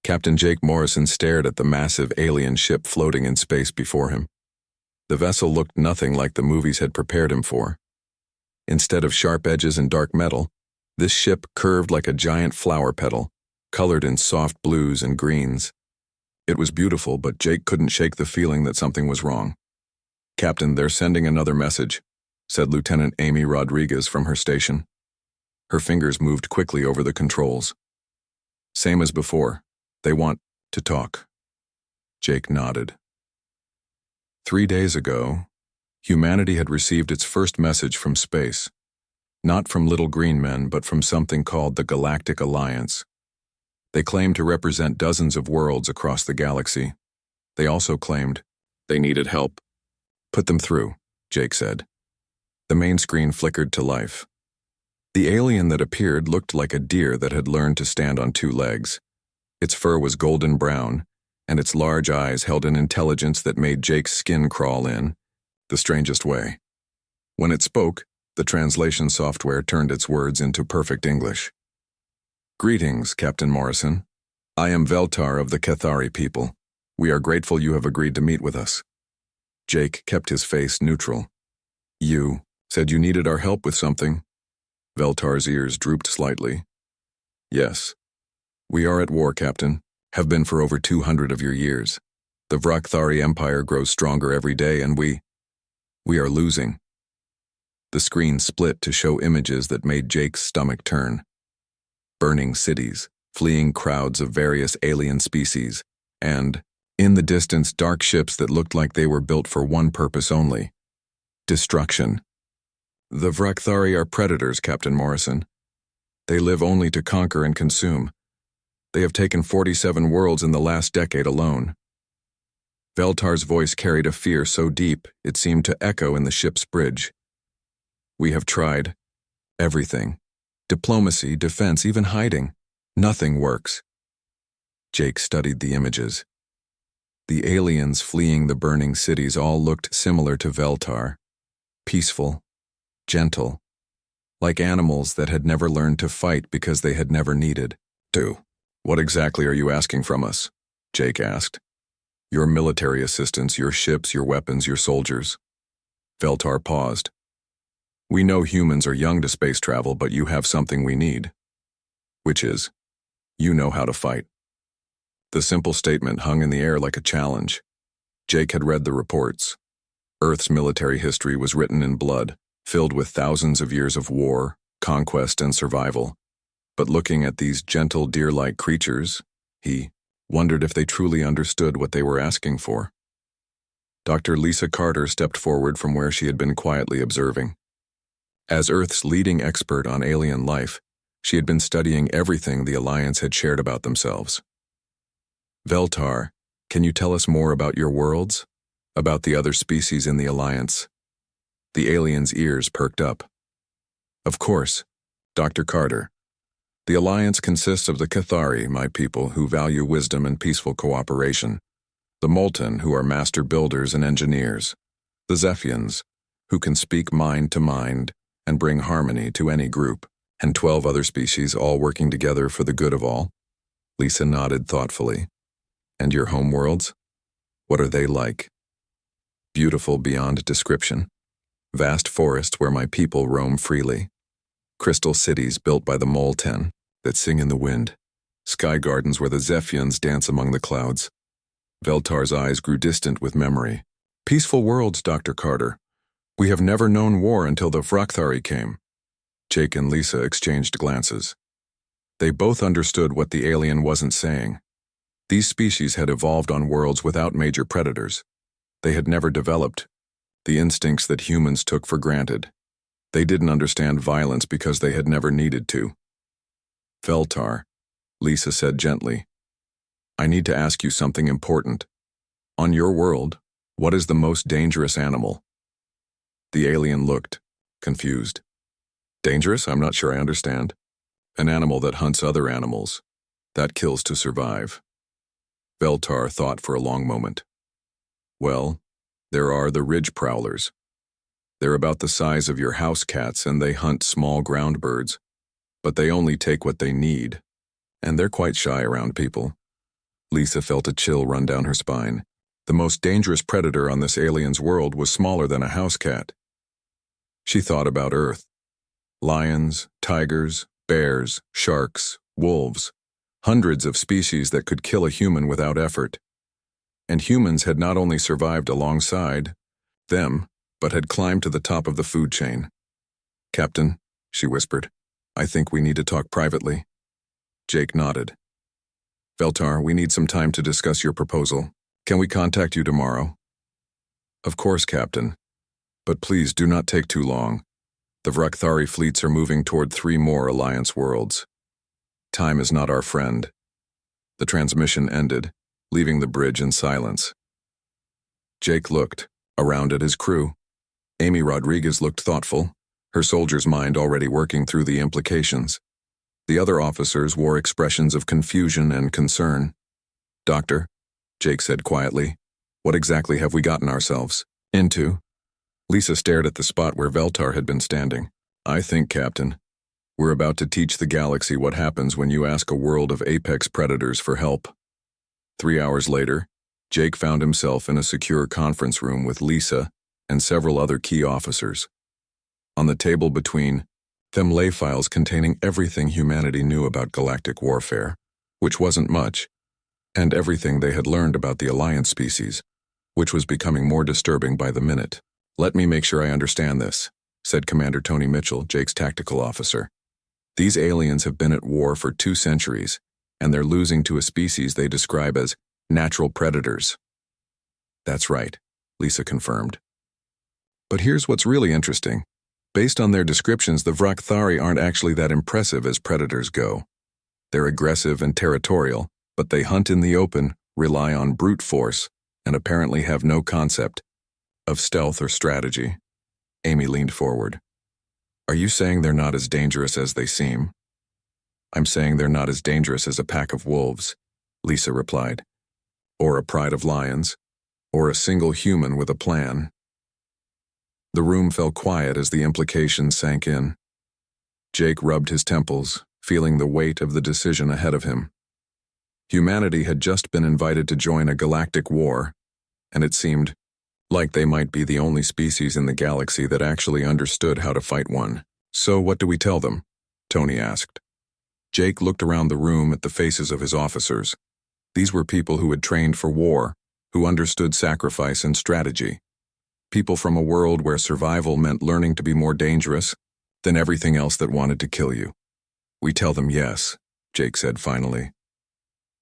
Captain Jake Morrison stared at the massive alien ship floating in space before him. The vessel looked nothing like the movies had prepared him for. Instead of sharp edges and dark metal, this ship curved like a giant flower petal, colored in soft blues and greens. It was beautiful, but Jake couldn't shake the feeling that something was wrong. "Captain, they're sending another message," said Lieutenant Amy Rodriguez from her station. Her fingers moved quickly over the controls. "Same as before. They want to talk." Jake nodded. 3 days ago, humanity had received its first message from space. Not from little green men, but from something called the Galactic Alliance. They claimed to represent dozens of worlds across the galaxy. They also claimed they needed help. "Put them through," Jake said. The main screen flickered to life. The alien that appeared looked like a deer that had learned to stand on 2 legs. Its fur was golden brown, and its large eyes held an intelligence that made Jake's skin crawl in the strangest way. When it spoke, the translation software turned its words into perfect English. "Greetings, Captain Morrison. I am Veltar of the Cathari people. We are grateful you have agreed to meet with us." Jake kept his face neutral. "You said you needed our help with something." Veltar's ears drooped slightly. "Yes. We are at war, Captain. Have been for over 200 of your years. The Vrakthari Empire grows stronger every day, and we are losing." The screen split to show images that made Jake's stomach turn. Burning cities, fleeing crowds of various alien species, and, in the distance, dark ships that looked like they were built for one purpose only: destruction. "The Vrakthari are predators, Captain Morrison. They live only to conquer and consume. They have taken 47 worlds in the last decade alone." Veltar's voice carried a fear so deep it seemed to echo in the ship's bridge. "We have tried everything. Diplomacy, defense, even hiding. Nothing works." Jake studied the images. The aliens fleeing the burning cities all looked similar to Veltar. Peaceful, gentle, like animals that had never learned to fight because they had never needed to. "What exactly are you asking from us?" Jake asked. "Your military assistance, your ships, your weapons, your soldiers." Veltar paused. "We know humans are young to space travel, but you have something we need. Which is, you know how to fight." The simple statement hung in the air like a challenge. Jake had read the reports. Earth's military history was written in blood, filled with thousands of years of war, conquest, and survival. But looking at these gentle, deer-like creatures, he wondered if they truly understood what they were asking for. Dr. Lisa Carter stepped forward from where she had been quietly observing. As Earth's leading expert on alien life, she had been studying everything the Alliance had shared about themselves. "Veltar, can you tell us more about your worlds? About the other species in the Alliance?" The alien's ears perked up. "Of course, Dr. Carter. The Alliance consists of the Cathari, my people, who value wisdom and peaceful cooperation; the Molten, who are master builders and engineers; the Zephians, who can speak mind to mind and bring harmony to any group; and 12 other species, all working together for the good of all." Lisa nodded thoughtfully. "And your homeworlds? What are they like?" "Beautiful beyond description. Vast forests where my people roam freely. Crystal cities built by the Molten that sing in the wind. Sky gardens where the Zephians dance among the clouds." Veltar's eyes grew distant with memory. "Peaceful worlds, Dr. Carter. We have never known war until the Vrakthari came." Jake and Lisa exchanged glances. They both understood what the alien wasn't saying. These species had evolved on worlds without major predators. They had never developed the instincts that humans took for granted. They didn't understand violence because they had never needed to. "Veltar," Lisa said gently, "I need to ask you something important. On your world, what is the most dangerous animal?" The alien looked confused. "Dangerous? I'm not sure I understand." "An animal that hunts other animals, that kills to survive." Veltar thought for a long moment. "Well, there are the ridge prowlers. They're about the size of your house cats and they hunt small ground birds, but they only take what they need, and they're quite shy around people. Lisa felt a chill run down her spine. The most dangerous predator on this alien's world was smaller than a house cat. She thought about Earth. Lions, tigers, bears, sharks, wolves. Hundreds of species that could kill a human without effort. And humans had not only survived alongside them, but had climbed to the top of the food chain. "Captain," she whispered, "I think we need to talk privately." Jake nodded. "Veltar, we need some time to discuss your proposal. Can we contact you tomorrow?" "Of course, Captain. But please do not take too long. The Vrakthari fleets are moving toward 3 more Alliance worlds. Time is not our friend." The transmission ended, leaving the bridge in silence. Jake looked around at his crew. Amy Rodriguez looked thoughtful, her soldier's mind already working through the implications. The other officers wore expressions of confusion and concern. "Doctor," Jake said quietly, "what exactly have we gotten ourselves into?" Lisa stared at the spot where Veltar had been standing. "I think, Captain, we're about to teach the galaxy what happens when you ask a world of apex predators for help." 3 hours later, Jake found himself in a secure conference room with Lisa and several other key officers. On the table between them lay files containing everything humanity knew about galactic warfare, which wasn't much, and everything they had learned about the Alliance species, which was becoming more disturbing by the minute. "Let me make sure I understand this," said Commander Tony Mitchell, Jake's tactical officer. "These aliens have been at war for 2 centuries, and they're losing to a species they describe as natural predators." "That's right," Lisa confirmed. "But here's what's really interesting. Based on their descriptions, the Vrakthari aren't actually that impressive as predators go. They're aggressive and territorial, but they hunt in the open, rely on brute force, and apparently have no concept of stealth or strategy." Amy leaned forward. "Are you saying they're not as dangerous as they seem?" "I'm saying they're not as dangerous as a pack of wolves," Lisa replied. "Or a pride of lions. Or a single human with a plan." The room fell quiet as the implications sank in. Jake rubbed his temples, feeling the weight of the decision ahead of him. Humanity had just been invited to join a galactic war, and it seemed like they might be the only species in the galaxy that actually understood how to fight one. "So what do we tell them?" Tony asked. Jake looked around the room at the faces of his officers. These were people who had trained for war, who understood sacrifice and strategy. People from a world where survival meant learning to be more dangerous than everything else that wanted to kill you. "We tell them yes," Jake said finally.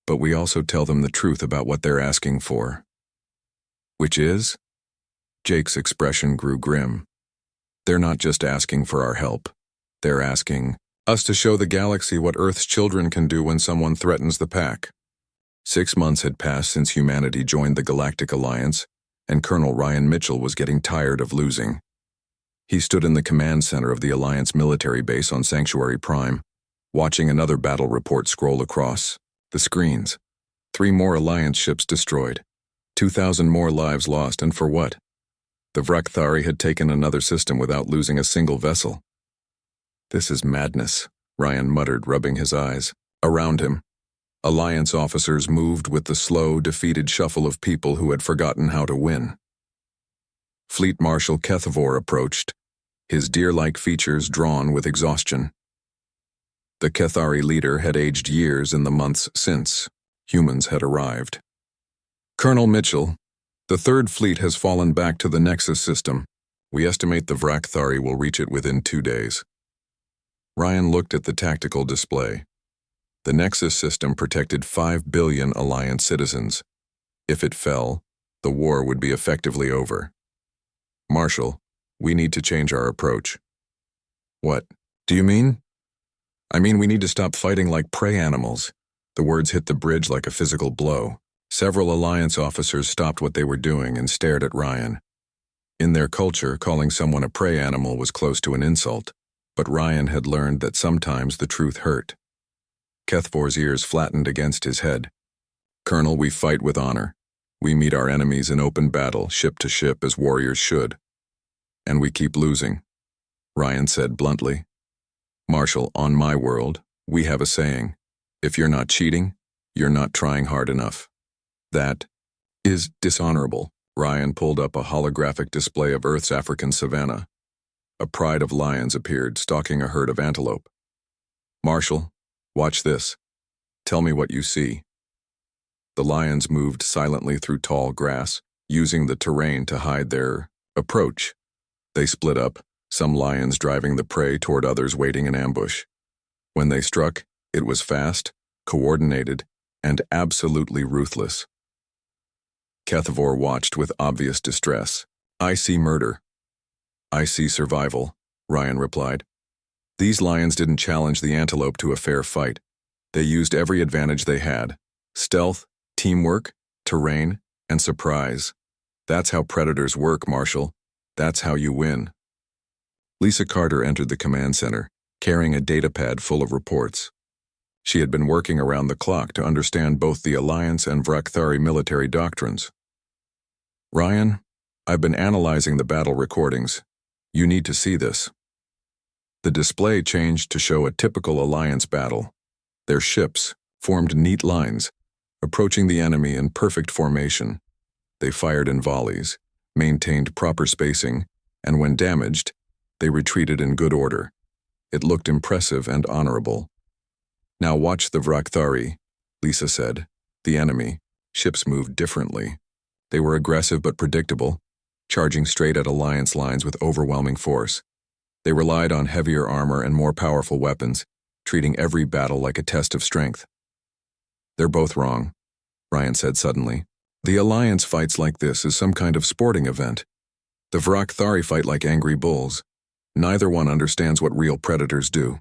"But we also tell them the truth about what they're asking for." "Which is?" Jake's expression grew grim. "They're not just asking for our help. They're asking us to show the galaxy what Earth's children can do when someone threatens the pack." 6 months had passed since humanity joined the Galactic Alliance, and Colonel Ryan Mitchell was getting tired of losing. He stood in the command center of the Alliance military base on Sanctuary Prime, watching another battle report scroll across the screens. 3 more Alliance ships destroyed. 2,000 more lives lost, and for what? The Vrakthari had taken another system without losing a single vessel. "This is madness," Ryan muttered, rubbing his eyes. Around him, Alliance officers moved with the slow, defeated shuffle of people who had forgotten how to win. Fleet Marshal Kethvor approached, his deer-like features drawn with exhaustion. The Kethari leader had aged years in the months since humans had arrived. "Colonel Mitchell, the 3rd Fleet has fallen back to the Nexus system. We estimate the Vrakthari will reach it within 2 days." Ryan looked at the tactical display. The Nexus system protected 5 billion Alliance citizens. If it fell, the war would be effectively over. "Marshal, we need to change our approach." "What do you mean?" "I mean we need to stop fighting like prey animals." The words hit the bridge like a physical blow. Several Alliance officers stopped what they were doing and stared at Ryan. In their culture, calling someone a prey animal was close to an insult, but Ryan had learned that sometimes the truth hurt. Kethvor's ears flattened against his head. "Colonel, we fight with honor. We meet our enemies in open battle, ship to ship, as warriors should. And we keep losing," Ryan said bluntly. "Marshal, on my world, we have a saying. If you're not cheating, You're not trying hard enough. That is dishonorable. Ryan pulled up a holographic display of Earth's African savanna. A pride of lions appeared, stalking a herd of antelope. Marshall, watch this. Tell me what you see. The lions moved silently through tall grass, using the terrain to hide their approach. They split up, some lions driving the prey toward others waiting in ambush. When they struck, it was fast, coordinated, and absolutely ruthless. Kethvor watched with obvious distress. I see murder. I see survival, Ryan replied. These lions didn't challenge the antelope to a fair fight. They used every advantage they had: stealth, teamwork, terrain, and surprise. That's how predators work, Marshall. That's how you win. Lisa Carter entered the command center, carrying a datapad full of reports. She had been working around the clock to understand both the Alliance and Vrakthari military doctrines. Ryan, I've been analyzing the battle recordings. You need to see this. The display changed to show a typical Alliance battle. Their ships formed neat lines, approaching the enemy in perfect formation. They fired in volleys, maintained proper spacing, and when damaged, they retreated in good order. It looked impressive and honorable. Now watch the Vrakthari, Lisa said. The enemy. Ships moved differently. They were aggressive but predictable, charging straight at Alliance lines with overwhelming force. They relied on heavier armor and more powerful weapons, treating every battle like a test of strength. They're both wrong, Ryan said suddenly. The Alliance fights like this as some kind of sporting event. The Vrakthari fight like angry bulls. Neither one understands what real predators do.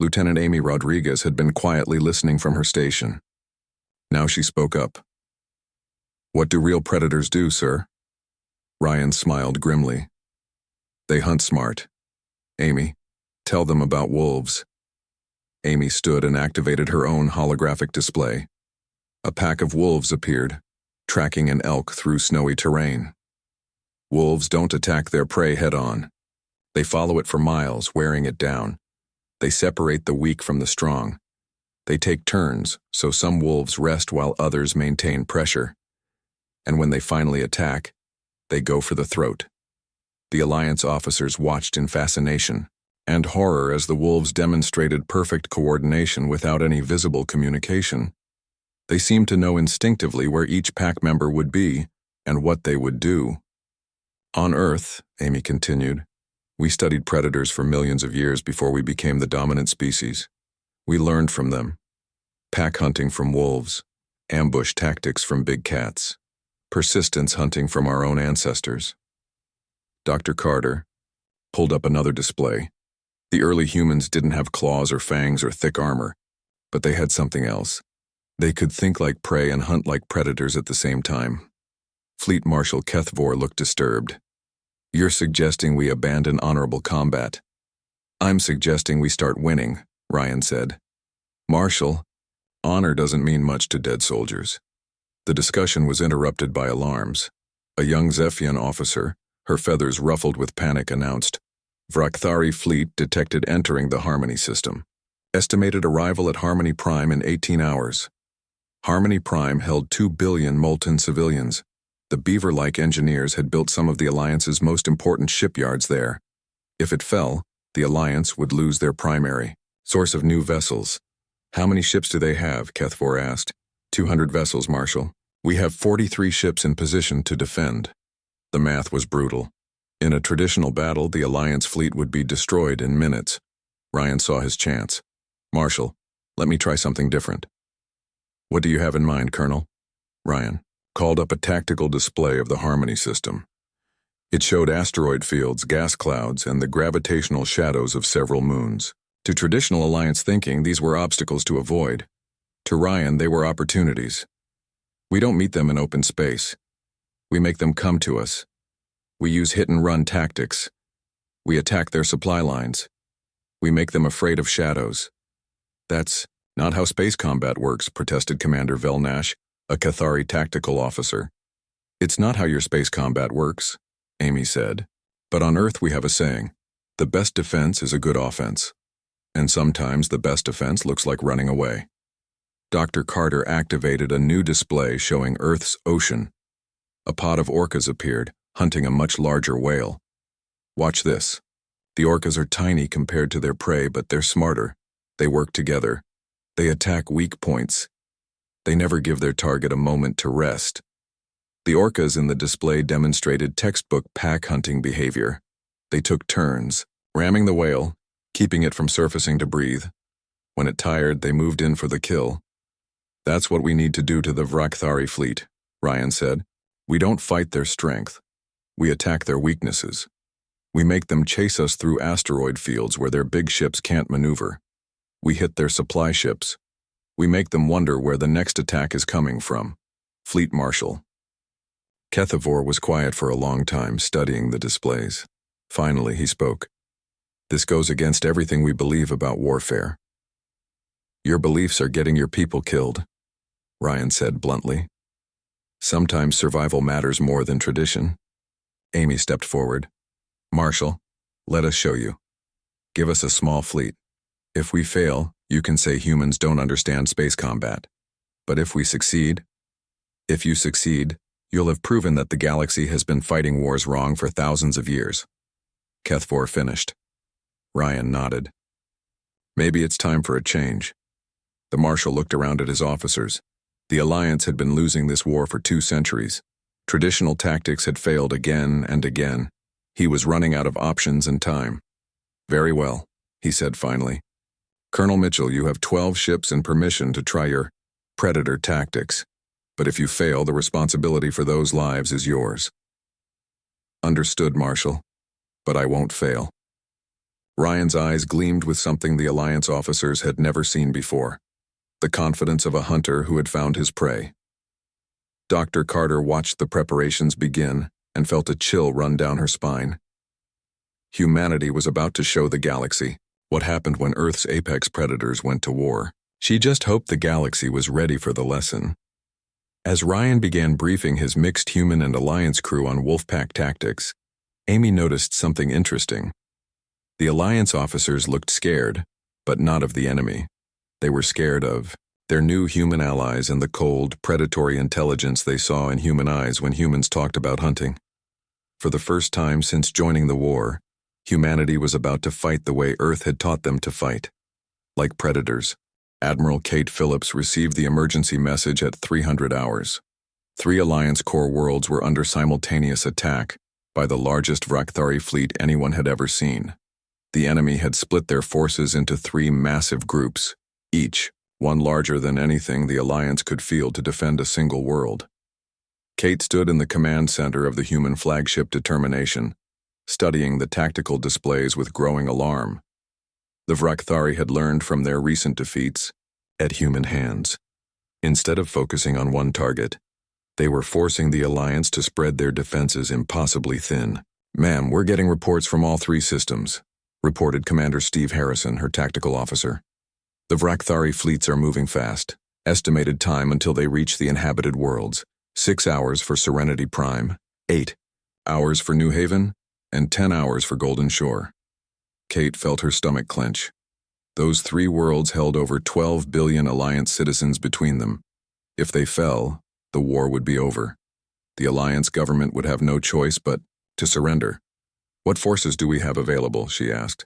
Lieutenant Amy Rodriguez had been quietly listening from her station. Now she spoke up. What do real predators do, sir? Ryan smiled grimly. They hunt smart. Amy, tell them about wolves. Amy stood and activated her own holographic display. A pack of wolves appeared, tracking an elk through snowy terrain. Wolves don't attack their prey head-on. They follow it for miles, wearing it down. They separate the weak from the strong. They take turns, so some wolves rest while others maintain pressure. And when they finally attack, they go for the throat. The Alliance officers watched in fascination and horror as the wolves demonstrated perfect coordination without any visible communication. They seemed to know instinctively where each pack member would be and what they would do. On Earth, Amy continued, we studied predators for millions of years before we became the dominant species. We learned from them. Pack hunting from wolves, ambush tactics from big cats, persistence hunting from our own ancestors. Dr. Carter pulled up another display. The early humans didn't have claws or fangs or thick armor, but they had something else. They could think like prey and hunt like predators at the same time. Fleet Marshal Kethvor looked disturbed. You're suggesting we abandon honorable combat. I'm suggesting we start winning, Ryan said. Marshal, honor doesn't mean much to dead soldiers. The discussion was interrupted by alarms. A young Zephian officer, her feathers ruffled with panic, announced, Vrakthari fleet detected entering the Harmony system. Estimated arrival at Harmony Prime in 18 hours. Harmony Prime held 2 billion molten civilians. The beaver-like engineers had built some of the Alliance's most important shipyards there. If it fell, the Alliance would lose their primary source of new vessels. How many ships do they have? Kethvor asked. 200 vessels, Marshal. We have 43 ships in position to defend. The math was brutal. In a traditional battle, the Alliance fleet would be destroyed in minutes. Ryan saw his chance. Marshal, let me try something different. What do you have in mind, Colonel? Ryan called up a tactical display of the Harmony system. It showed asteroid fields, gas clouds, and the gravitational shadows of several moons. To traditional Alliance thinking, these were obstacles to avoid. To Ryan, they were opportunities. We don't meet them in open space. We make them come to us. We use hit-and-run tactics. We attack their supply lines. We make them afraid of shadows. That's not how space combat works, protested Commander Velnash, a Cathari tactical officer. It's not how your space combat works, Amy said. But on Earth we have a saying, the best defense is a good offense. And sometimes the best defense looks like running away. Dr. Carter activated a new display showing Earth's ocean. A pod of orcas appeared, hunting a much larger whale. Watch this. The orcas are tiny compared to their prey, but they're smarter. They work together. They attack weak points. They never give their target a moment to rest. The orcas in the display demonstrated textbook pack hunting behavior. They took turns, ramming the whale, keeping it from surfacing to breathe. When it tired, they moved in for the kill. That's what we need to do to the Vrakthari fleet, Ryan said. We don't fight their strength. We attack their weaknesses. We make them chase us through asteroid fields where their big ships can't maneuver. We hit their supply ships. We make them wonder where the next attack is coming from. Fleet Marshal. Kethavor was quiet for a long time, studying the displays. Finally, he spoke. This goes against everything we believe about warfare. Your beliefs are getting your people killed, Ryan said bluntly. Sometimes survival matters more than tradition. Amy stepped forward. Marshal, let us show you. Give us a small fleet. If we fail, you can say humans don't understand space combat. But if you succeed, you'll have proven that the galaxy has been fighting wars wrong for thousands of years. Kethavor finished. Ryan nodded. Maybe it's time for a change. The Marshal looked around at his officers. The Alliance had been losing this war for 2 centuries. Traditional tactics had failed again and again. He was running out of options and time. Very well, he said finally. Colonel Mitchell, you have 12 ships and permission to try your predator tactics. But if you fail, the responsibility for those lives is yours. Understood, Marshal. But I won't fail. Ryan's eyes gleamed with something the Alliance officers had never seen before. The confidence of a hunter who had found his prey. Dr. Carter watched the preparations begin and felt a chill run down her spine. Humanity was about to show the galaxy what happened when Earth's apex predators went to war. She just hoped the galaxy was ready for the lesson. As Ryan began briefing his mixed human and Alliance crew on Wolfpack tactics, Amy noticed something interesting. The Alliance officers looked scared, but not of the enemy. They were scared of their new human allies and the cold, predatory intelligence they saw in human eyes when humans talked about hunting. For the first time since joining the war, humanity was about to fight the way Earth had taught them to fight. Like predators. Admiral Kate Phillips received the emergency message at 300 hours. 3 Alliance core worlds were under simultaneous attack by the largest Vrakthari fleet anyone had ever seen. The enemy had split their forces into 3 massive groups, each one larger than anything the Alliance could field to defend a single world. Kate stood in the command center of the human flagship Determination, studying the tactical displays with growing alarm. The Vrakthari had learned from their recent defeats at human hands. Instead of focusing on one target, they were forcing the Alliance to spread their defenses impossibly thin. Ma'am, we're getting reports from all 3 systems, reported Commander Steve Harrison, her tactical officer. The Vrakthari fleets are moving fast. Estimated time until they reach the inhabited worlds, 6 hours for Serenity Prime, 8 hours for New Haven, and 10 hours for Golden Shore. Kate felt her stomach clench. Those 3 worlds held over 12 billion Alliance citizens between them. If they fell, the war would be over. The Alliance government would have no choice but to surrender. What forces do we have available, she asked.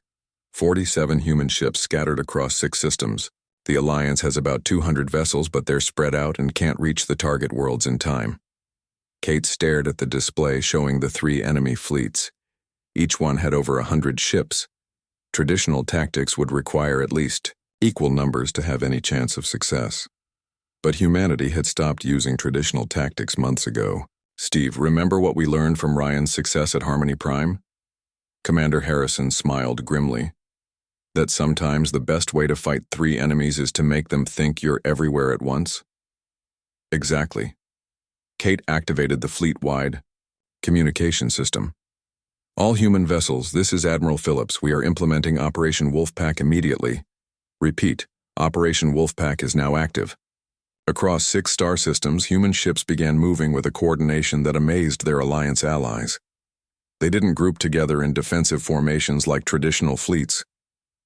47 human ships scattered across 6 systems. The Alliance has about 200 vessels, but they're spread out and can't reach the target worlds in time. Kate stared at the display showing the 3 enemy fleets. Each one had over 100 ships. Traditional tactics would require at least equal numbers to have any chance of success. But humanity had stopped using traditional tactics months ago. Steve, remember what we learned from Ryan's success at Harmony Prime? Commander Harrison smiled grimly. That sometimes the best way to fight 3 enemies is to make them think you're everywhere at once? Exactly. Kate activated the fleet-wide communication system. All human vessels, this is Admiral Phillips. We are implementing Operation Wolfpack immediately. Repeat, Operation Wolfpack is now active. Across 6 star systems, human ships began moving with a coordination that amazed their Alliance allies. They didn't group together in defensive formations like traditional fleets.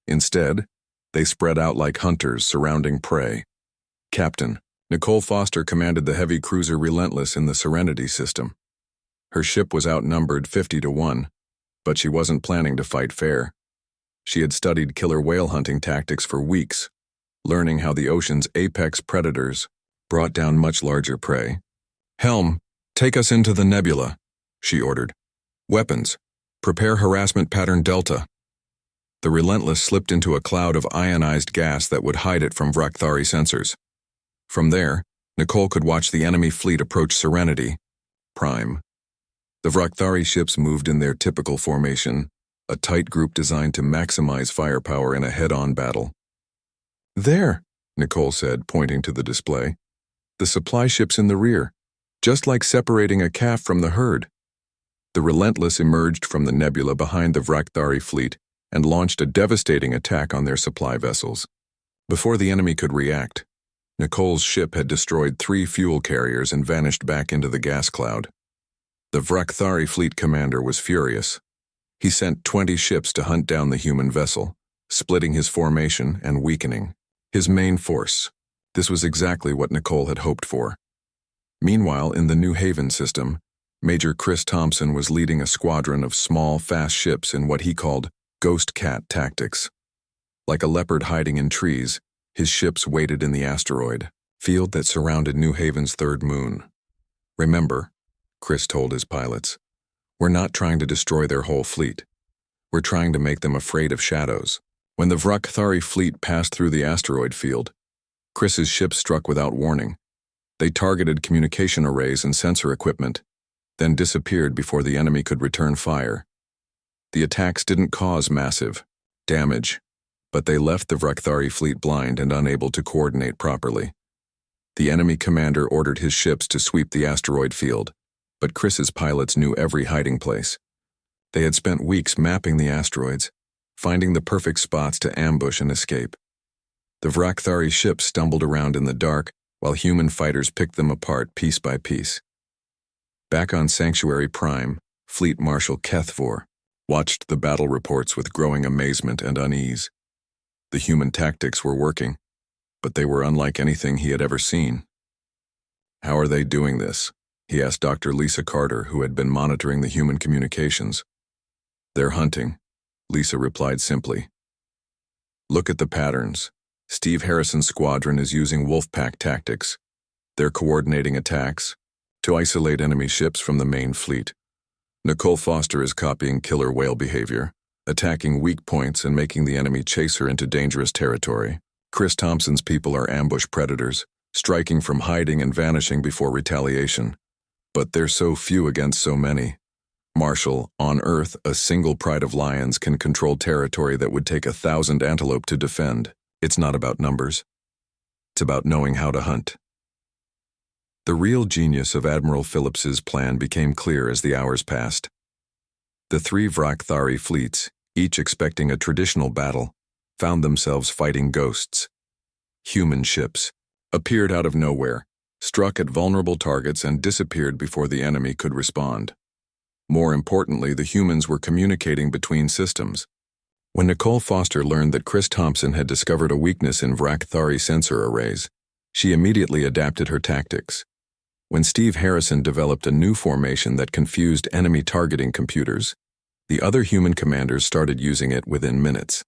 Instead, they spread out like hunters surrounding prey. Captain, Nicole Foster commanded the heavy cruiser Relentless in the Serenity system. Her ship was outnumbered 50-1, but she wasn't planning to fight fair. She had studied killer whale hunting tactics for weeks, learning how the ocean's apex predators brought down much larger prey. "Helm, take us into the nebula," she ordered. "Weapons, prepare harassment pattern Delta." The Relentless slipped into a cloud of ionized gas that would hide it from Vrakthari sensors. From there, Nicole could watch the enemy fleet approach Serenity Prime. The Vrakthari ships moved in their typical formation, a tight group designed to maximize firepower in a head-on battle. "There," Nicole said, pointing to the display. "The supply ships in the rear, just like separating a calf from the herd." The Relentless emerged from the nebula behind the Vrakthari fleet and launched a devastating attack on their supply vessels. Before the enemy could react, Nicole's ship had destroyed 3 fuel carriers and vanished back into the gas cloud. The Vrakthari fleet commander was furious. He sent 20 ships to hunt down the human vessel, splitting his formation and weakening his main force. This was exactly what Nicole had hoped for. Meanwhile, in the New Haven system, Major Chris Thompson was leading a squadron of small, fast ships in what he called ghost cat tactics. Like a leopard hiding in trees, his ships waited in the asteroid field that surrounded New Haven's third moon. "Remember," Chris told his pilots, "we're not trying to destroy their whole fleet. We're trying to make them afraid of shadows." When the Vrakthari fleet passed through the asteroid field, Chris's ships struck without warning. They targeted communication arrays and sensor equipment, then disappeared before the enemy could return fire. The attacks didn't cause massive damage, but they left the Vrakthari fleet blind and unable to coordinate properly. The enemy commander ordered his ships to sweep the asteroid field, but Chris's pilots knew every hiding place. They had spent weeks mapping the asteroids, finding the perfect spots to ambush and escape. The Vrakthari ships stumbled around in the dark while human fighters picked them apart piece by piece. Back on Sanctuary Prime, Fleet Marshal Kethvor watched the battle reports with growing amazement and unease. The human tactics were working, but they were unlike anything he had ever seen. "How are they doing this?" he asked Dr. Lisa Carter, who had been monitoring the human communications. "They're hunting," Lisa replied simply. "Look at the patterns. Steve Harrison's squadron is using Wolfpack tactics. They're coordinating attacks to isolate enemy ships from the main fleet. Nicole Foster is copying killer whale behavior, attacking weak points and making the enemy chase her into dangerous territory. Chris Thompson's people are ambush predators, striking from hiding and vanishing before retaliation. But they're so few against so many. Marshall, on Earth, a single pride of lions can control territory that would take 1,000 antelope to defend. It's not about numbers. It's about knowing how to hunt." The real genius of Admiral Phillips's plan became clear as the hours passed. The 3 Vrakthari fleets, each expecting a traditional battle, found themselves fighting ghosts. Human ships appeared out of nowhere, struck at vulnerable targets and disappeared before the enemy could respond. More importantly, the humans were communicating between systems. When Nicole Foster learned that Chris Thompson had discovered a weakness in Vrakthari sensor arrays, she immediately adapted her tactics. When Steve Harrison developed a new formation that confused enemy targeting computers, the other human commanders started using it within minutes.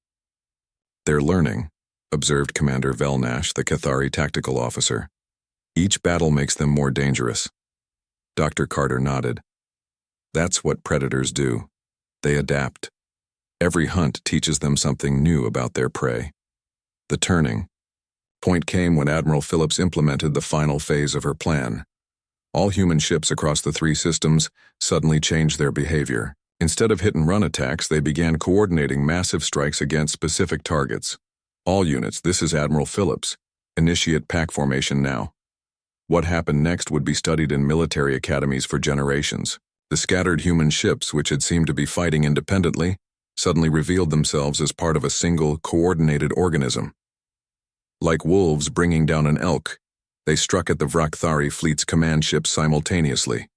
"They're learning," observed Commander Velnash, the Cathari tactical officer. "Each battle makes them more dangerous." Dr. Carter nodded. "That's what predators do. They adapt. Every hunt teaches them something new about their prey." The turning point came when Admiral Phillips implemented the final phase of her plan. All human ships across the 3 systems suddenly changed their behavior. Instead of hit-and-run attacks, they began coordinating massive strikes against specific targets. "All units, this is Admiral Phillips. Initiate pack formation now." What happened next would be studied in military academies for generations. The scattered human ships, which had seemed to be fighting independently, suddenly revealed themselves as part of a single, coordinated organism. Like wolves bringing down an elk, they struck at the Vrakthari fleet's command ships simultaneously.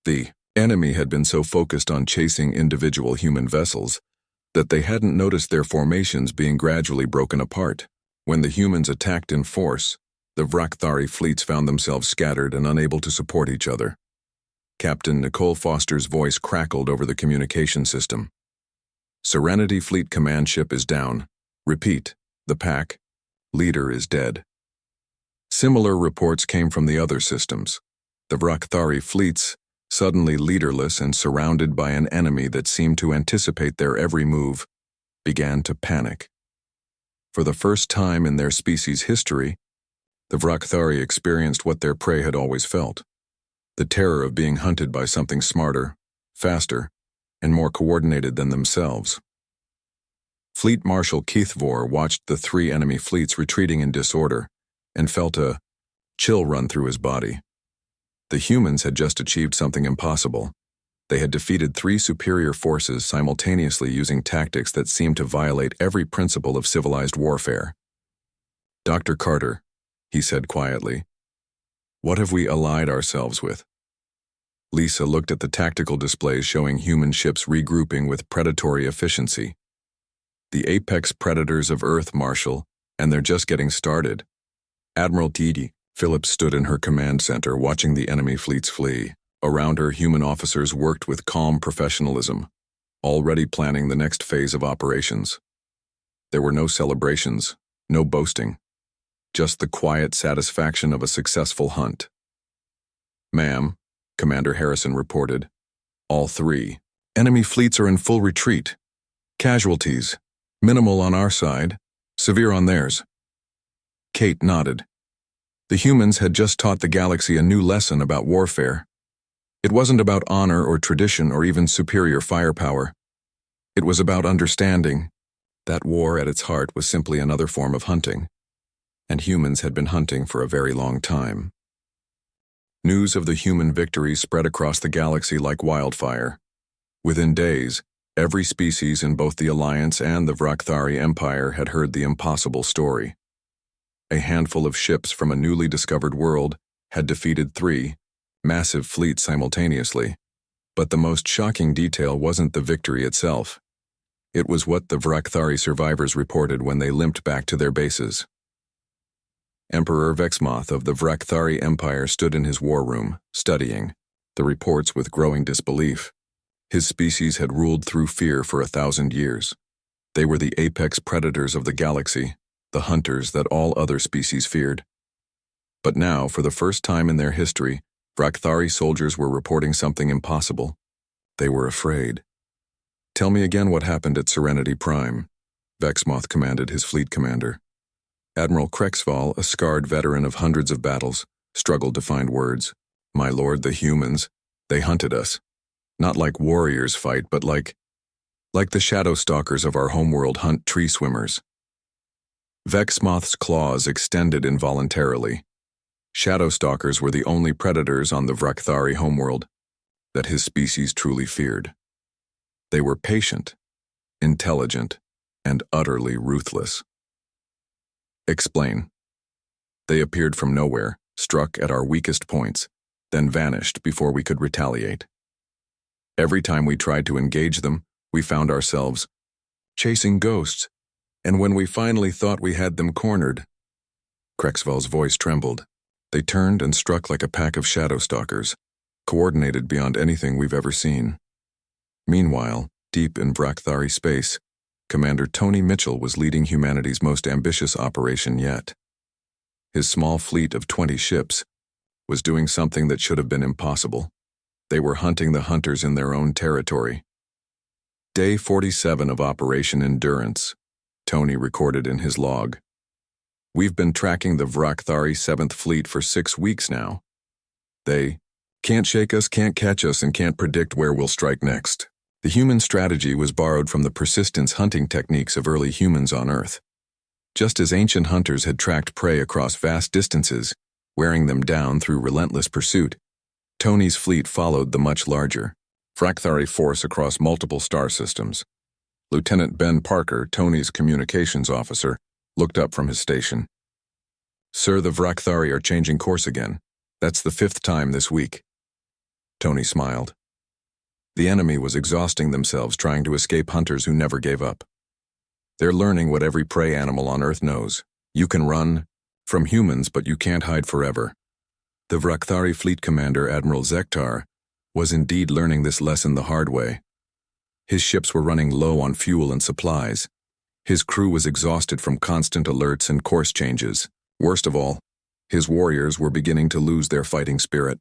The enemy had been so focused on chasing individual human vessels that they hadn't noticed their formations being gradually broken apart. When the humans attacked in force, the Vrakthari fleets found themselves scattered and unable to support each other. Captain Nicole Foster's voice crackled over the communication system. Serenity Fleet command ship is down. Repeat, the pack. Leader is dead. Similar reports came from the other systems. The Vrakthari fleets, suddenly leaderless and surrounded by an enemy that seemed to anticipate their every move, began to panic. For the first time in their species' history, the Vrakthari experienced what their prey had always felt: the terror of being hunted by something smarter, faster, and more coordinated than themselves. Fleet Marshal Keith Vor watched the three enemy fleets retreating in disorder and felt a chill run through his body. The humans had just achieved something impossible. They had defeated three superior forces simultaneously using tactics that seemed to violate every principle of civilized warfare. "Dr. Carter," he said quietly, "what have we allied ourselves with?" Lisa looked at the tactical displays showing human ships regrouping with predatory efficiency. "The apex predators of Earth, Marshal, and they're just getting started." Admiral Didi Phillips stood in her command center watching the enemy fleets flee. Around her, human officers worked with calm professionalism, already planning the next phase of operations. There were no celebrations, no boasting, just the quiet satisfaction of a successful hunt. "Ma'am," Commander Harrison reported, "all three enemy fleets are in full retreat. Casualties, minimal on our side, severe on theirs." Kate nodded. The humans had just taught the galaxy a new lesson about warfare. It wasn't about honor or tradition or even superior firepower. It was about understanding that war at its heart was simply another form of hunting, and humans had been hunting for a very long time. News of the human victory spread across the galaxy like wildfire. Within days, every species in both the Alliance and the Vrakthari Empire had heard the impossible story. A handful of ships from a newly discovered world had defeated three massive fleets simultaneously, but the most shocking detail wasn't the victory itself. It was what the Vrakthari survivors reported when they limped back to their bases. Emperor Vexmoth of the Vrakthari Empire stood in his war room, studying the reports with growing disbelief. His species had ruled through fear for 1,000 years. They were the apex predators of the galaxy, the hunters that all other species feared. But now, for the first time in their history, Vrakthari soldiers were reporting something impossible. They were afraid. "Tell me again what happened at Serenity Prime," Vexmoth commanded his fleet commander. Admiral Krexval, a scarred veteran of hundreds of battles, struggled to find words. "My lord, the humans, they hunted us. Not like warriors fight, but like the shadow stalkers of our homeworld hunt tree swimmers." Vexmoth's claws extended involuntarily. Shadow stalkers were the only predators on the Vrakthari homeworld that his species truly feared. They were patient, intelligent, and utterly ruthless. "Explain." "They appeared from nowhere, struck at our weakest points, then vanished before we could retaliate. Every time we tried to engage them, we found ourselves chasing ghosts, and when we finally thought we had them cornered," Krexval's voice trembled, "they turned and struck like a pack of shadow stalkers, coordinated beyond anything we've ever seen." Meanwhile, deep in Vrakthari space, Commander Tony Mitchell was leading humanity's most ambitious operation yet. His small fleet of 20 ships was doing something that should have been impossible. They were hunting the hunters in their own territory. Day 47 of Operation Endurance, Tony recorded in his log. "We've been tracking the Vrakthari 7th Fleet for 6 weeks now. They can't shake us, can't catch us, and can't predict where we'll strike next." The human strategy was borrowed from the persistence hunting techniques of early humans on Earth. Just as ancient hunters had tracked prey across vast distances, wearing them down through relentless pursuit, Tony's fleet followed the much larger Vrakthari force across multiple star systems. Lieutenant Ben Parker, Tony's communications officer, looked up from his station. "Sir, the Vrakthari are changing course again. That's the 5th time this week." Tony smiled. The enemy was exhausting themselves trying to escape hunters who never gave up. "They're learning what every prey animal on Earth knows. You can run from humans, but you can't hide forever. The Vrakthari fleet commander, Admiral Zektar, was indeed learning this lesson the hard way. His ships were running low on fuel and supplies. His crew was exhausted from constant alerts and course changes. Worst of all, his warriors were beginning to lose their fighting spirit.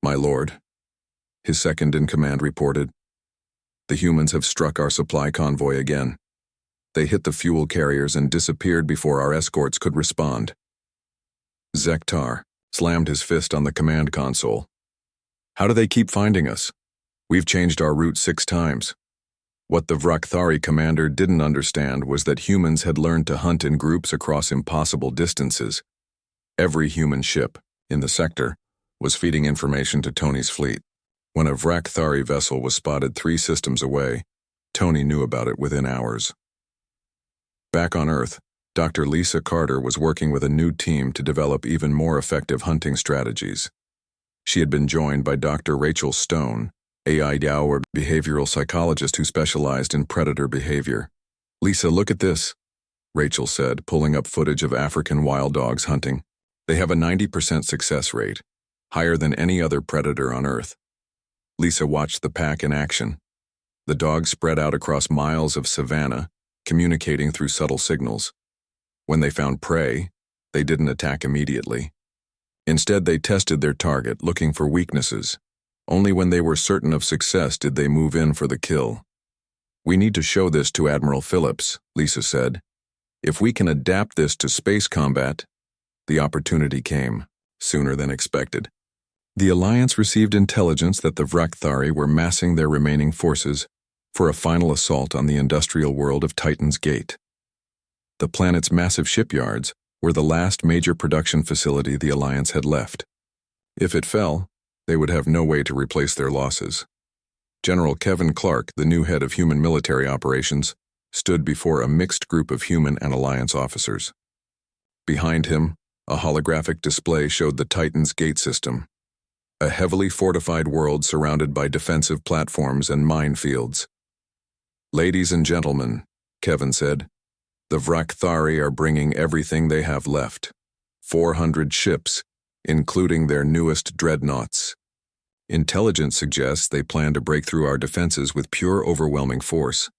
"My lord," his second-in-command reported, "the humans have struck our supply convoy again. They hit the fuel carriers and disappeared before our escorts could respond." Zektar slammed his fist on the command console. "How do they keep finding us? We've changed our route 6 times. What the Vrakthari commander didn't understand was that humans had learned to hunt in groups across impossible distances. Every human ship in the sector was feeding information to Tony's fleet. When a Vrakthari vessel was spotted 3 systems away, Tony knew about it within hours. Back on Earth, Dr. Lisa Carter was working with a new team to develop even more effective hunting strategies. She had been joined by Dr. Rachel Stone, a behavioral psychologist who specialized in predator behavior. "Lisa, look at this," Rachel said, pulling up footage of African wild dogs hunting. "They have a 90% success rate, higher than any other predator on Earth." Lisa watched the pack in action. The dogs spread out across miles of savanna, communicating through subtle signals. When they found prey, they didn't attack immediately. Instead, they tested their target, looking for weaknesses. Only when they were certain of success did they move in for the kill. "We need to show this to Admiral Phillips," Lisa said. "If we can adapt this to space combat." The opportunity came, sooner than expected. The Alliance received intelligence that the Vrakthari were massing their remaining forces for a final assault on the industrial world of Titan's Gate. The planet's massive shipyards were the last major production facility the Alliance had left. If it fell, they would have no way to replace their losses. General Kevin Clark, the new head of human military operations, stood before a mixed group of human and Alliance officers. Behind him, a holographic display showed the Titan's Gate system, a heavily fortified world surrounded by defensive platforms and minefields. "Ladies and gentlemen," Kevin said, "the Vrakthari are bringing everything they have left. 400 ships, including their newest dreadnoughts. Intelligence suggests they plan to break through our defenses with pure overwhelming force."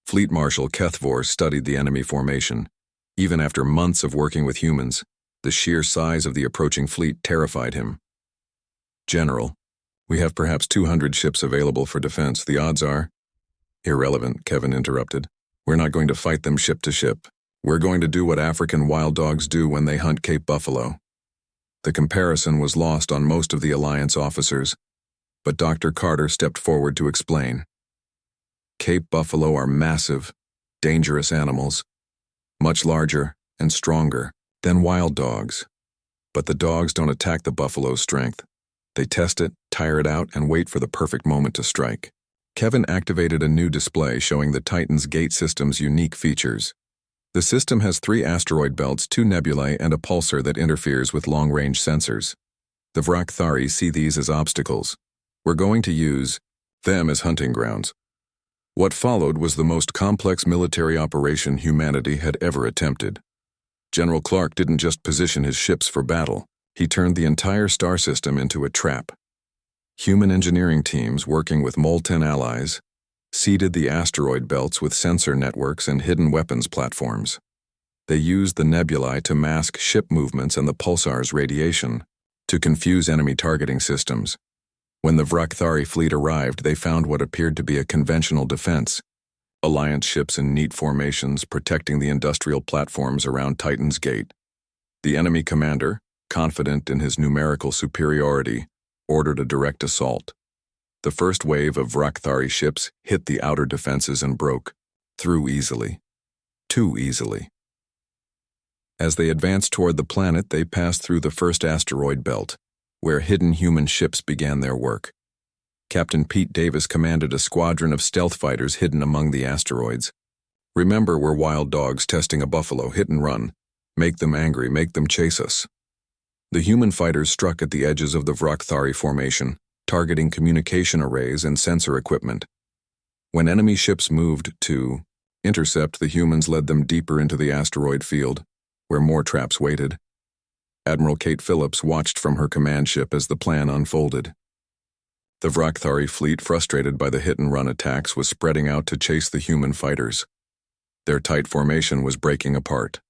Fleet Marshal Kethvor studied the enemy formation. Even after months of working with humans, the sheer size of the approaching fleet terrified him. "General, we have perhaps 200 ships available for defense. The odds are—" "Irrelevant," Kevin interrupted. "We're not going to fight them ship to ship. We're going to do what African wild dogs do when they hunt Cape Buffalo." The comparison was lost on most of the Alliance officers, but Dr. Carter stepped forward to explain. Cape buffalo are massive, dangerous animals, much larger and stronger than wild dogs. But the dogs don't attack the buffalo's strength. They test it, tire it out, and wait for the perfect moment to strike. Kevin activated a new display showing the Titan's Gate system's unique features. The system has 3 asteroid belts, 2 nebulae, and a pulsar that interferes with long-range sensors. The Vrakthari see these as obstacles. We're going to use them as hunting grounds. What followed was the most complex military operation humanity had ever attempted. General Clark didn't just position his ships for battle. He turned the entire star system into a trap. Human engineering teams working with Molten allies seeded the asteroid belts with sensor networks and hidden weapons platforms. They used the nebulae to mask ship movements and the pulsar's radiation to confuse enemy targeting systems. When the Vrakthari fleet arrived, they found what appeared to be a conventional defense. Alliance ships in neat formations protecting the industrial platforms around Titan's Gate. The enemy commander, confident in his numerical superiority, ordered a direct assault. The first wave of Vrakthari ships hit the outer defenses and broke through easily. Too easily. As they advanced toward the planet, they passed through the first asteroid belt, where hidden human ships began their work. Captain Pete Davis commanded a squadron of stealth fighters hidden among the asteroids. "Remember, we're wild dogs testing a buffalo, hit and run. Make them angry, make them chase us." The human fighters struck at the edges of the Vrakthari formation, targeting communication arrays and sensor equipment. When enemy ships moved to intercept the humans led them deeper into the asteroid field, where more traps waited. Admiral Kate Phillips watched from her command ship as the plan unfolded. The Vrakthari fleet, frustrated by the hit-and-run attacks, was spreading out to chase the human fighters. Their tight formation was breaking apart.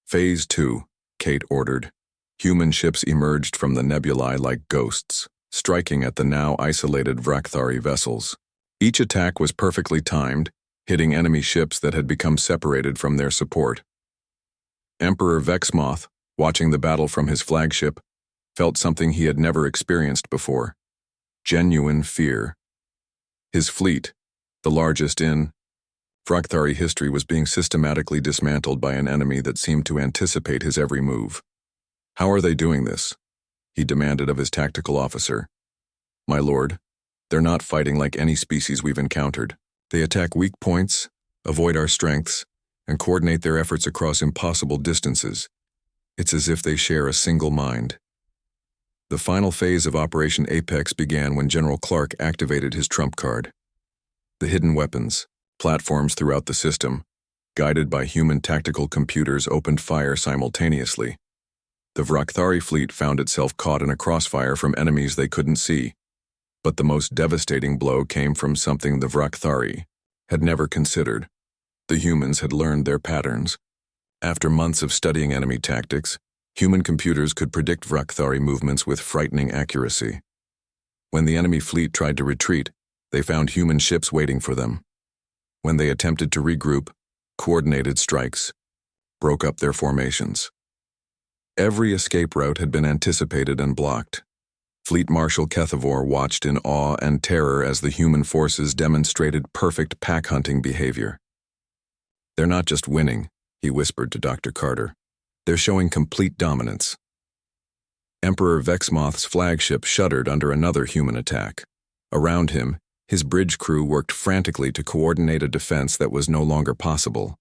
Phase 2, Kate ordered. Human ships emerged from the nebulae like ghosts, striking at the now isolated Vrakthari vessels. Each attack was perfectly timed, hitting enemy ships that had become separated from their support. Emperor Vexmoth, watching the battle from his flagship, felt something he had never experienced before: genuine fear. His fleet, the largest in Vrakthari history, was being systematically dismantled by an enemy that seemed to anticipate his every move. "How are they doing this?" he demanded of his tactical officer. "My lord, they're not fighting like any species we've encountered. They attack weak points, avoid our strengths, and coordinate their efforts across impossible distances. It's as if they share a single mind." The final phase of Operation Apex began when General Clark activated his trump card. The hidden weapons, platforms throughout the system, guided by human tactical computers, opened fire simultaneously. The Vrakthari fleet found itself caught in a crossfire from enemies they couldn't see. But the most devastating blow came from something the Vrakthari had never considered. The humans had learned their patterns. After months of studying enemy tactics, human computers could predict Vrakthari movements with frightening accuracy. When the enemy fleet tried to retreat, they found human ships waiting for them. When they attempted to regroup, coordinated strikes broke up their formations. Every escape route had been anticipated and blocked. Fleet Marshal Kethavor watched in awe and terror as the human forces demonstrated perfect pack-hunting behavior. "They're not just winning," he whispered to Dr. Carter. "They're showing complete dominance." Emperor Vexmoth's flagship shuddered under another human attack. Around him, his bridge crew worked frantically to coordinate a defense that was no longer possible.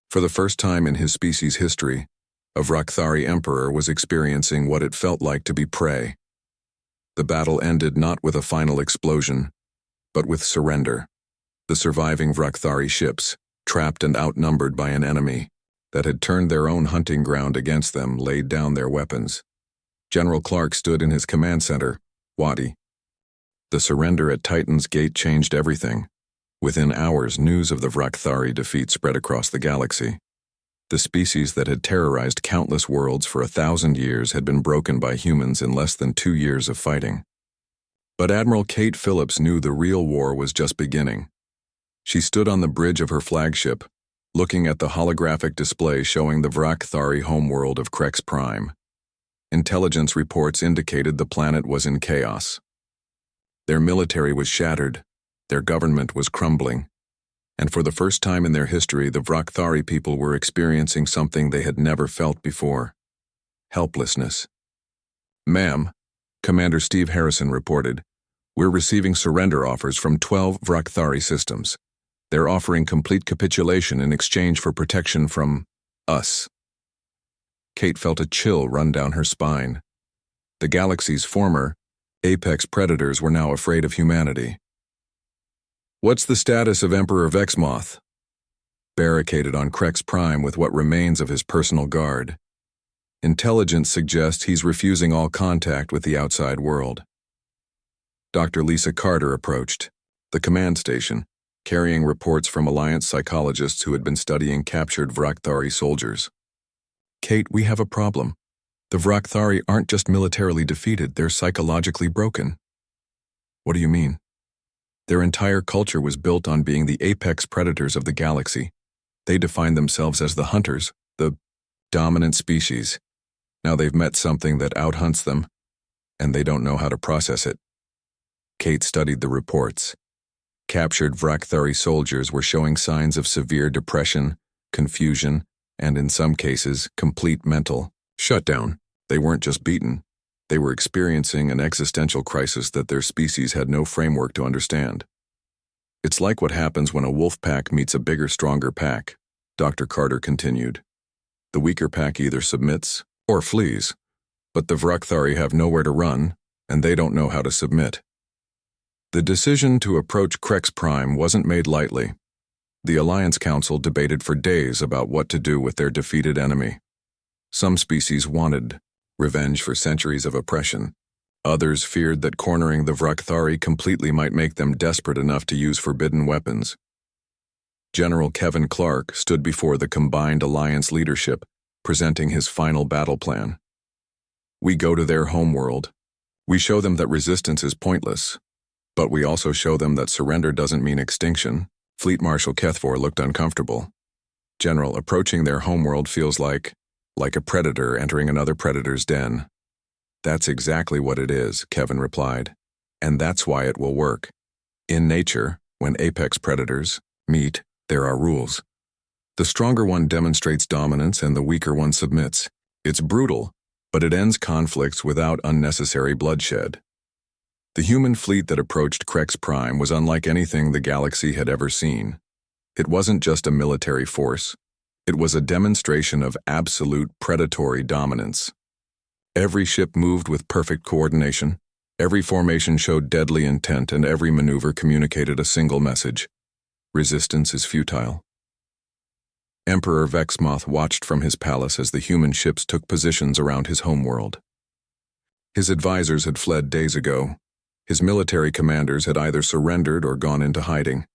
For the first time in his species' history, a Vrakthari emperor was experiencing what it felt like to be prey. The battle ended not with a final explosion, but with surrender. The surviving Vrakthari ships, trapped and outnumbered by an enemy that had turned their own hunting ground against them, laid down their weapons. General Clark stood in his command center, Wadi. The surrender at Titan's Gate changed everything. Within hours, news of the Vrakthari defeat spread across the galaxy. The species that had terrorized countless worlds for 1,000 years had been broken by humans in less than 2 years of fighting. But Admiral Kate Phillips knew the real war was just beginning. She stood on the bridge of her flagship, looking at the holographic display showing the Vrakthari homeworld of Krex Prime. Intelligence reports indicated the planet was in chaos. Their military was shattered, their government was crumbling, and for the first time in their history, the Vrakthari people were experiencing something they had never felt before: helplessness. "Ma'am," Commander Steve Harrison reported, "we're receiving surrender offers from 12 Vrakthari systems. They're offering complete capitulation in exchange for protection from us." Kate felt a chill run down her spine. The galaxy's former apex predators were now afraid of humanity. "What's the status of Emperor Vexmoth?" "Barricaded on Krex Prime with what remains of his personal guard. Intelligence suggests he's refusing all contact with the outside world." Dr. Lisa Carter approached the command station, carrying reports from Alliance psychologists who had been studying captured Vrakthari soldiers. "Kate, we have a problem. The Vrakthari aren't just militarily defeated, they're psychologically broken." "What do you mean?" "Their entire culture was built on being the apex predators of the galaxy. They define themselves as the hunters, the dominant species. Now they've met something that outhunts them, and they don't know how to process it." Kate studied the reports. Captured Vrakthari soldiers were showing signs of severe depression, confusion, and in some cases, complete mental shutdown. They weren't just beaten. They were experiencing an existential crisis that their species had no framework to understand. "It's like what happens when a wolf pack meets a bigger, stronger pack," Dr. Carter continued. "The weaker pack either submits or flees, but the Vrakthari have nowhere to run, and they don't know how to submit." The decision to approach Krex Prime wasn't made lightly. The Alliance Council debated for days about what to do with their defeated enemy. Some species wanted revenge for centuries of oppression. Others feared that cornering the Vrakthari completely might make them desperate enough to use forbidden weapons. General Kevin Clark stood before the combined Alliance leadership, presenting his final battle plan. We go to their homeworld. We show them that resistance is pointless, but we also show them that surrender doesn't mean extinction. Fleet Marshal Kethfor looked uncomfortable. General, approaching their homeworld feels like a predator entering another predator's den. That's exactly what it is, Kevin replied. And that's why it will work. In nature, when apex predators meet, there are rules. The stronger one demonstrates dominance and the weaker one submits. It's brutal, but it ends conflicts without unnecessary bloodshed. The human fleet that approached Krex Prime was unlike anything the galaxy had ever seen. It wasn't just a military force. It was a demonstration of absolute predatory dominance. Every ship moved with perfect coordination. Every formation showed deadly intent, and every maneuver communicated a single message: resistance is futile. Emperor Vexmoth watched from his palace as the human ships took positions around his homeworld. His advisors had fled days ago. His military commanders had either surrendered or gone into hiding.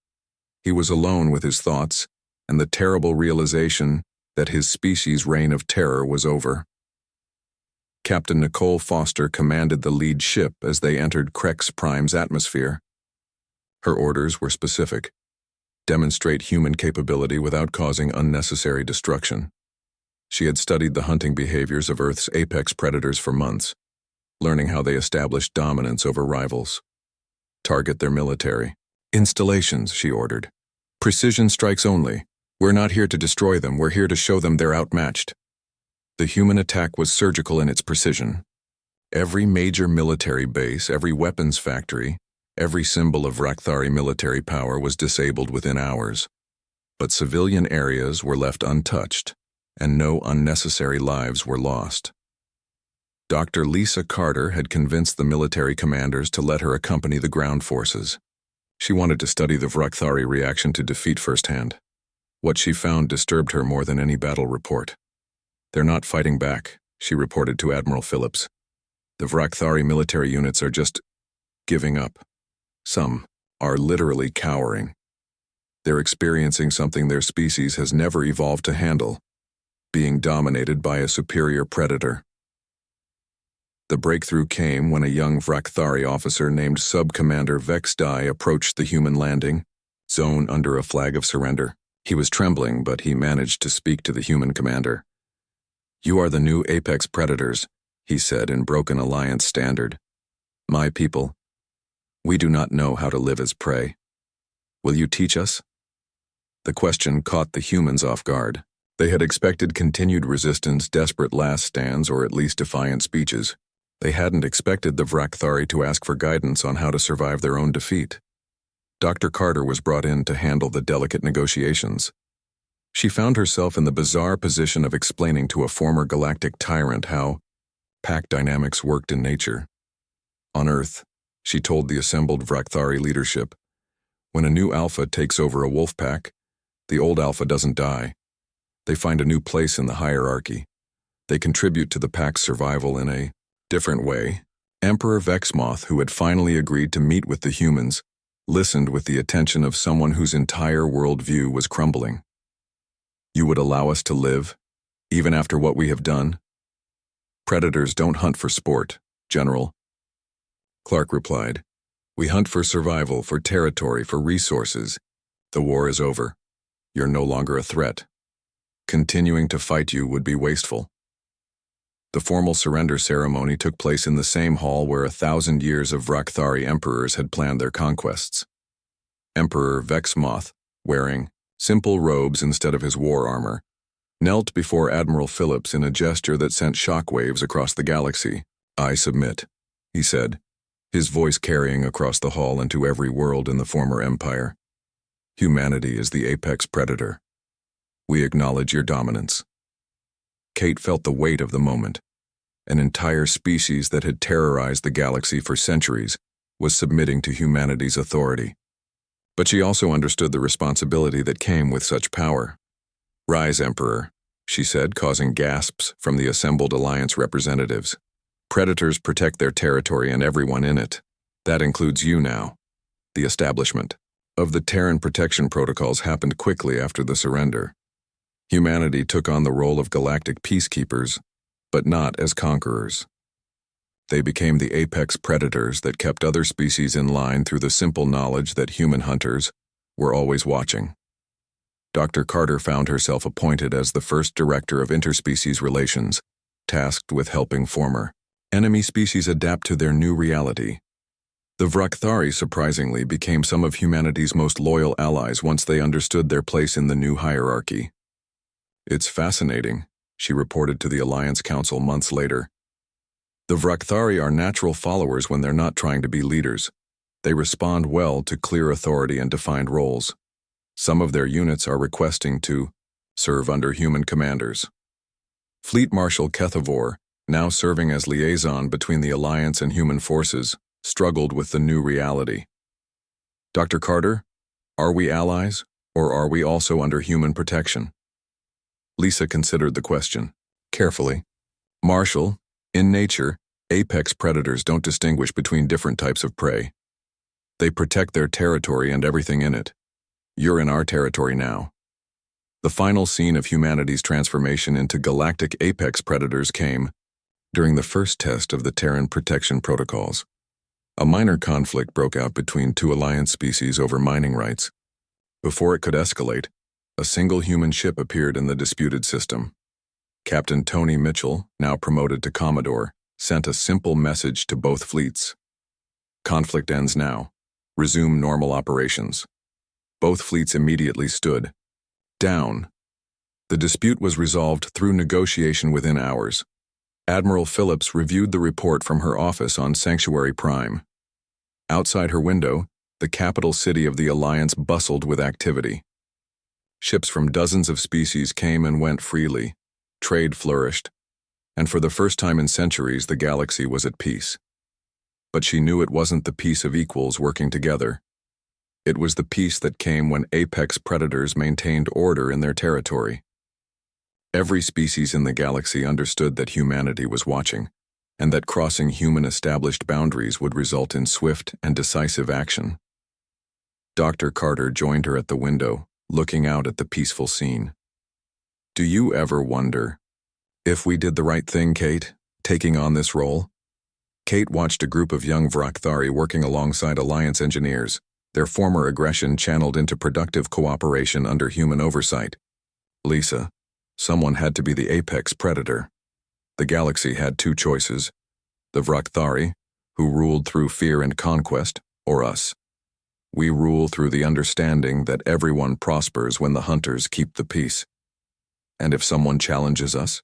He was alone with his thoughts and the terrible realization that his species' reign of terror was over. Captain Nicole Foster commanded the lead ship as they entered Krex Prime's atmosphere. Her orders were specific: demonstrate human capability without causing unnecessary destruction. She had studied the hunting behaviors of Earth's apex predators for months, learning how they established dominance over rivals. Target their military installations, she ordered. Precision strikes only. We're not here to destroy them, we're here to show them they're outmatched. The human attack was surgical in its precision. Every major military base, every weapons factory, every symbol of Vrakthari military power was disabled within hours. But civilian areas were left untouched, and no unnecessary lives were lost. Dr. Lisa Carter had convinced the military commanders to let her accompany the ground forces. She wanted to study the Vrakthari reaction to defeat firsthand. What she found disturbed her more than any battle report. They're not fighting back, she reported to Admiral Phillips. The Vrakthari military units are just giving up. Some are literally cowering. They're experiencing something their species has never evolved to handle: being dominated by a superior predator. The breakthrough came when a young Vrakthari officer named Sub-Commander Vexdai approached the human landing zone under a flag of surrender. He was trembling, but he managed to speak to the human commander. "You are the new apex predators," he said in broken Alliance standard. "My people, we do not know how to live as prey. Will you teach us?" The question caught the humans off guard. They had expected continued resistance, desperate last stands, or at least defiant speeches. They hadn't expected the Vrakthari to ask for guidance on how to survive their own defeat. Dr. Carter was brought in to handle the delicate negotiations. She found herself in the bizarre position of explaining to a former galactic tyrant how pack dynamics worked in nature. On Earth, she told the assembled Vrakthari leadership, when a new alpha takes over a wolf pack, the old alpha doesn't die. They find a new place in the hierarchy. They contribute to the pack's survival in a different way. Emperor Vexmoth, who had finally agreed to meet with the humans, listened with the attention of someone whose entire worldview was crumbling. "You would allow us to live, even after what we have done?" "Predators don't hunt for sport, General," Clark replied. "We hunt for survival, for territory, for resources. The war is over. You're no longer a threat. Continuing to fight you would be wasteful." The formal surrender ceremony took place in the same hall where 1,000 years of Vrakthari emperors had planned their conquests. Emperor Vexmoth, wearing simple robes instead of his war armor, knelt before Admiral Phillips in a gesture that sent shockwaves across the galaxy. "I submit," he said, his voice carrying across the hall into every world in the former empire. "Humanity is the apex predator. We acknowledge your dominance." Kate felt the weight of the moment. An entire species that had terrorized the galaxy for centuries was submitting to humanity's authority. But she also understood the responsibility that came with such power. "Rise, Emperor," she said, causing gasps from the assembled Alliance representatives. "Predators protect their territory and everyone in it. That includes you now." The establishment of the Terran protection protocols happened quickly after the surrender. Humanity took on the role of galactic peacekeepers, but not as conquerors. They became the apex predators that kept other species in line through the simple knowledge that human hunters were always watching. Dr. Carter found herself appointed as the first director of interspecies relations, tasked with helping former enemy species adapt to their new reality. The Vrakthari surprisingly became some of humanity's most loyal allies once they understood their place in the new hierarchy. "It's fascinating," she reported to the Alliance Council months later. "The Vrakthari are natural followers when they're not trying to be leaders. They respond well to clear authority and defined roles. Some of their units are requesting to serve under human commanders." Fleet Marshal Kethavor, now serving as liaison between the Alliance and human forces, struggled with the new reality. "Dr. Carter, are we allies, or are we also under human protection?" Lisa considered the question carefully. "Marshal, in nature, apex predators don't distinguish between different types of prey. They protect their territory and everything in it. You're in our territory now." The final scene of humanity's transformation into galactic apex predators came during the first test of the Terran protection protocols. A minor conflict broke out between two Alliance species over mining rights. Before it could escalate, a single human ship appeared in the disputed system. Captain Tony Mitchell, now promoted to Commodore, sent a simple message to both fleets. "Conflict ends now. Resume normal operations." Both fleets immediately stood down. The dispute was resolved through negotiation within hours. Admiral Phillips reviewed the report from her office on Sanctuary Prime. Outside her window, the capital city of the Alliance bustled with activity. Ships from dozens of species came and went freely. Trade flourished, and for the first time in centuries, the galaxy was at peace. But she knew it wasn't the peace of equals working together. It was the peace that came when apex predators maintained order in their territory. Every species in the galaxy understood that humanity was watching, and that crossing human-established boundaries would result in swift and decisive action. Dr. Carter joined her at the window, looking out at the peaceful scene. "Do you ever wonder if we did the right thing, Kate, taking on this role?" Kate watched a group of young Vrakthari working alongside Alliance engineers, their former aggression channeled into productive cooperation under human oversight. "Lisa, someone had to be the apex predator. The galaxy had two choices: the Vrakthari, who ruled through fear and conquest, or us. We rule through the understanding that everyone prospers when the hunters keep the peace. And if someone challenges us,